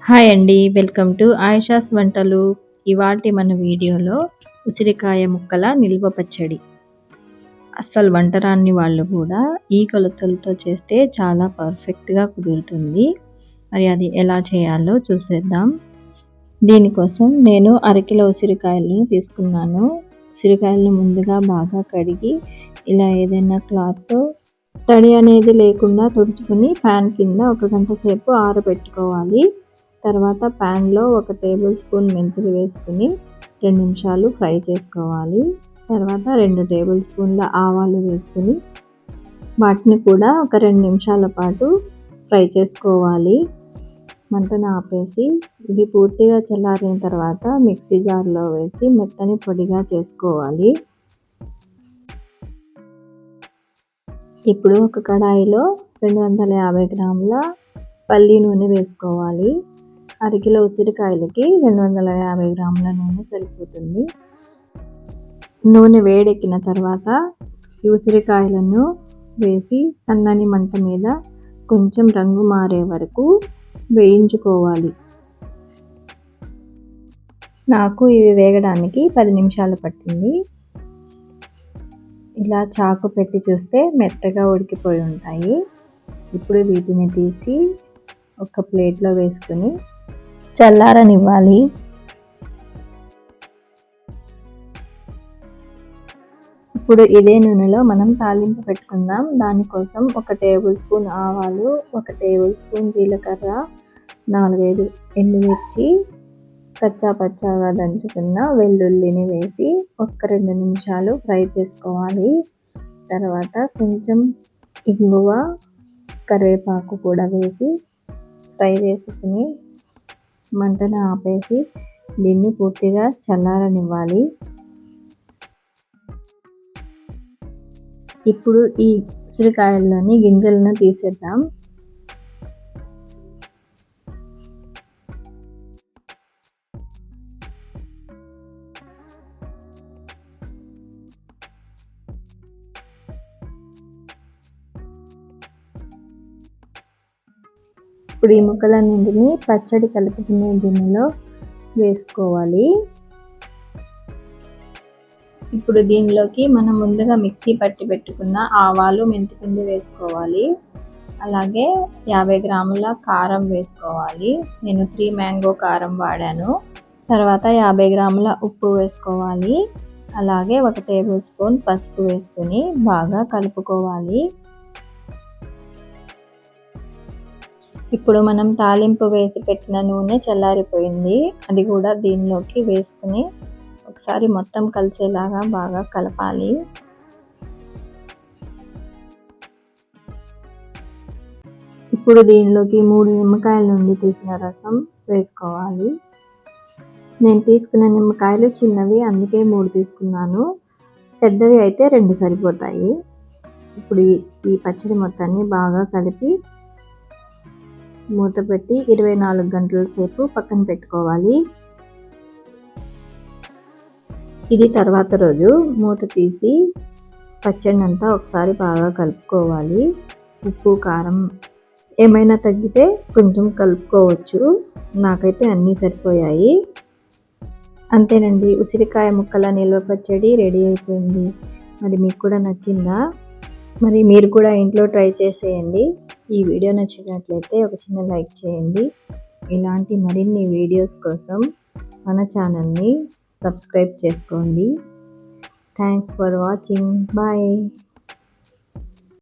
Hi అండి. Welcome to Ayesha's వంటలు. ఇవాల్టి మన వీడియోలో ఉసిరికాయ ముక్కల నిల్వ పచ్చడి. అస్సలు వంట రాని వాళ్ళు కూడా ఈ కొలతలతో చేస్తే చాలా పర్ఫెక్ట్‌గా కుదురుతుంది. మరి అది ఎలా చేయాలో చూసేద్దాం. దీనికోసం నేను అరకిలో ఉసిరికాయలను తీసుకున్నాను. ఉసిరికాయలను ముందుగా బాగా కడిగి ఇలా ఏదైనా క్లాత్‌తో తడి అనేది లేకుండా తుడుచుకొని ప్యాన్ కింద ఒక గంట సేపు ఆరబెట్టుకోవాలి. తర్వాత ప్యాన్లో 1 టేబుల్ స్పూన్ మెంతులు వేసుకుని 2 నిమిషాలు ఫ్రై చేసుకోవాలి. తర్వాత 2 టేబుల్ స్పూన్ల ఆవాలు వేసుకుని వాటిని కూడా ఒక 2 నిమిషాల పాటు ఫ్రై చేసుకోవాలి. మంటను ఆపేసి ఇవి పూర్తిగా చల్లారిన తర్వాత మిక్సీ జార్లో వేసి మెత్తని పొడిగా చేసుకోవాలి. ఇప్పుడు ఒక కడాయిలో 250 గ్రాముల పల్లి నూనె వేసుకోవాలి. అరకిలో ఉసిరికాయలకి 250 గ్రాముల నూనె సరిపోతుంది. నూనె వేడెక్కిన తర్వాత ఈ ఉసిరికాయలను వేసి సన్నని మంట మీద కొంచెం రంగు మారే వరకు వేయించుకోవాలి. నాకు ఇవి వేగడానికి 10 నిమిషాలు పట్టింది. ఇలా చాకు పెట్టి చూస్తే మెత్తగా ఉడికిపోయి ఉంటాయి. ఇప్పుడు వీటిని తీసి ఒక ప్లేట్లో వేసుకుని చల్లారనివ్వాలి. ఇప్పుడు ఇదే నూనెలో మనం తాలింపు పెట్టుకుందాం. దానికోసం 1 టేబుల్ స్పూన్ ఆవాలు, 1 టేబుల్ స్పూన్ జీలకర్ర, 4-5 ఎండుమిర్చి, కచ్చా పచ్చాగా దంచుకున్న వెల్లుల్లిని వేసి 1-2 నిమిషాలు ఫ్రై చేసుకోవాలి. తర్వాత కొంచెం ఇంగువ, కరివేపాకు కూడా వేసి ఫ్రై చేసుకుని మంటను ఆపేసి దీన్ని పూర్తిగా చల్లారనివ్వాలి. ఇప్పుడు ఈ ఉసిరికాయల్లోని గింజలను తీసేద్దాం. ఇప్పుడు ఈ ముక్కలన్నింటినీ పచ్చడి కలుపుకునే గిన్నెలో వేసుకోవాలి. ఇప్పుడు దీనిలోకి మనం ముందుగా మిక్సీ పట్టి పెట్టుకున్న ఆవాలు, మెంతిపిండి వేసుకోవాలి. అలాగే 50 గ్రాముల కారం వేసుకోవాలి. నేను 3 మ్యాంగో కారం వాడాను. తర్వాత 50 గ్రాముల ఉప్పు వేసుకోవాలి. అలాగే 1 టేబుల్ స్పూన్ పసుపు వేసుకుని బాగా కలుపుకోవాలి. ఇప్పుడు మనం తాలింపు వేసి పెట్టిన నూనె చల్లారిపోయింది. అది కూడా దీనిలోకి వేసుకుని ఒకసారి మొత్తం కలిసేలాగా బాగా కలపాలి. ఇప్పుడు దీనిలోకి 3 నిమ్మకాయల నుండి తీసిన రసం వేసుకోవాలి. నేను తీసుకున్న నిమ్మకాయలు చిన్నవి, అందుకే 3 తీసుకున్నాను. పెద్దవి అయితే 2 సరిపోతాయి. ఇప్పుడు ఈ పచ్చడి మొత్తాన్ని బాగా కలిపి మూత పెట్టి 24 గంటల సేపు పక్కన పెట్టుకోవాలి. ఇది తర్వాత రోజు మూత తీసి పచ్చడిని అంతా ఒకసారి బాగా కలుపుకోవాలి. ఉప్పు, కారం ఏమైనా తగ్గితే కొంచెం కలుపుకోవచ్చు. నాకైతే అన్నీ సరిపోయాయి. అంతేనండి, ఉసిరికాయ ముక్కల నిల్వ పచ్చడి రెడీ అయిపోయింది. మరి మీకు కూడా నచ్చిందా? మరి మీరు కూడా ఇంట్లో ట్రై చేసేయండి. ఈ వీడియో నచ్చినట్లయితే ఒక చిన్న లైక్ చేయండి. ఇలాంటి మరిన్ని వీడియోస్ కోసం మన ఛానల్ని సబ్స్క్రైబ్ చేసుకోండి. Thanks for watching. బాయ్.